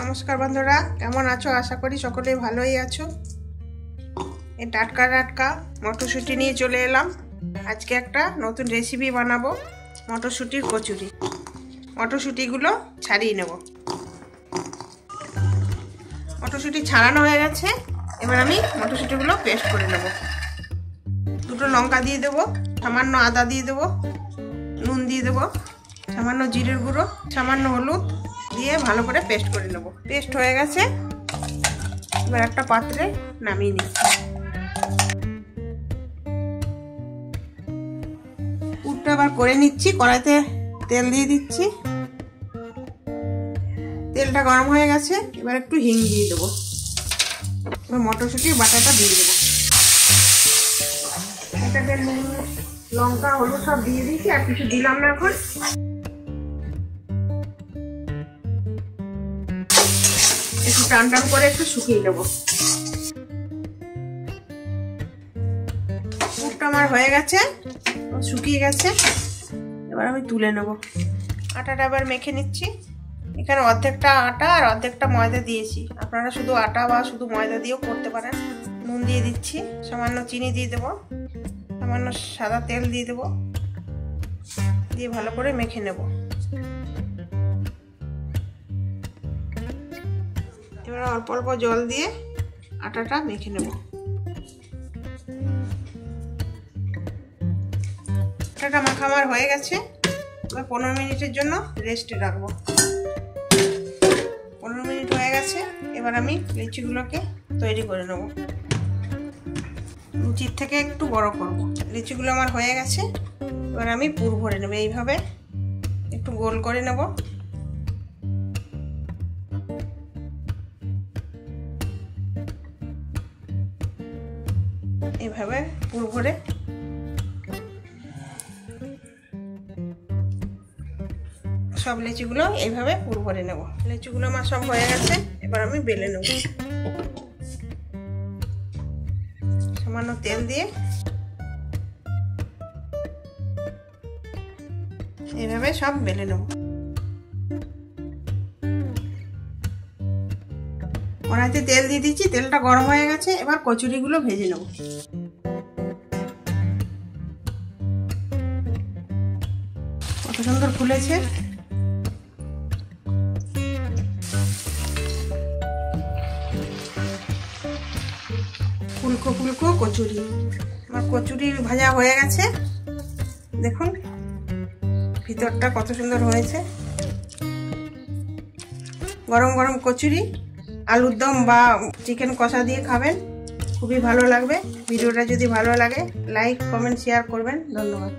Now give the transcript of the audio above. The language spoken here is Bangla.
নমস্কার বন্ধুরা, কেমন আছো? আশা করি সকলেই ভালোই আছো। এই টাটকা টাটকা মটরশুঁটি নিয়ে চলে এলাম। আজকে একটা নতুন রেসিপি বানাবো, মটরশুঁটির কচুরি। মটরশুঁটিগুলো ছাড়িয়ে নেব। মটরশুঁটি ছাড়ানো হয়ে গেছে, এবার আমি মটরশুঁটিগুলো পেস্ট করে নেব। দুটো লঙ্কা দিয়ে দেবো, সামান্য আদা দিয়ে দেবো, নুন দিয়ে দেবো, সামান্য জিরের গুঁড়ো, সামান্য হলুদ দিয়ে ভালো করে পেস্ট করে নেব। পেস্ট হয়ে গেছে, এবার একটা পাত্রে নামিয়ে নিচ্ছি। পুরটা আবার করে নিচ্ছি। কড়াইতে তেল দিয়ে দিচ্ছি। তেলটা গরম হয়ে গেছে, এবার একটু হিং দিয়ে দেবো। এবার মটরশুঁটির বাটাটা দিয়ে দেবো। এটাতে নুন, লঙ্কা, হলুদ সব দিয়ে দিচ্ছি, আর কিছু দিলাম না। এখন একটু টান টান করে একটু শুকিয়ে নেবো। পুরটা আমার হয়ে গেছে, শুকিয়ে গেছে, এবার আমি তুলে নেব। আটাটা আবার মেখে নিচ্ছি। এখানে অর্ধেকটা আটা আর অর্ধেকটা ময়দা দিয়েছি। আপনারা শুধু আটা বা শুধু ময়দা দিয়েও করতে পারেন। নুন দিয়ে দিচ্ছি, সামান্য চিনি দিয়ে দেবো, সামান্য সাদা তেল দিয়ে দেবো, দিয়ে ভালো করে মেখে নেব। এবার অল্প অল্প জল দিয়ে আটাটা মেখে নেব। আটাটা মাখা আমার হয়ে গেছে। এবার 15 মিনিটের জন্য রেস্টে রাখবো। 15 মিনিট হয়ে গেছে, এবার আমি লিচিগুলোকে তৈরি করে নেব। লুচির থেকে একটু বড় করব। লিচিগুলো আমার হয়ে গেছে, এবার আমি পুর ভরে নেব। এইভাবে একটু গোল করে নেব। এইভাবে পুর ভরে সব লিচিগুলো এইভাবে পুর ভরে নেব। লিচিগুলো আমার সব হয়ে গেছে, এবার আমি বেলে নেব। সামান্য তেল দিয়ে এইভাবে সব বেলে নেব। কড়াইতে তেল দিয়ে দিচ্ছি, তেলটা গরম হয়ে গেছে, এবার কচুরিগুলো ভেজে নেব। কত সুন্দর ফুলেছে। ফুলকো ফুলকো কচুরি। আমার কচুরি ভাজা হয়ে গেছে, দেখুন ভিতরটা কত সুন্দর হয়েছে। গরম গরম কচুরি আলুর দম বা চিকেন কষা দিয়ে খাবেন, খুবই ভালো লাগবে। ভিডিওটা যদি ভালো লাগে লাইক, কমেন্ট, শেয়ার করবেন। ধন্যবাদ।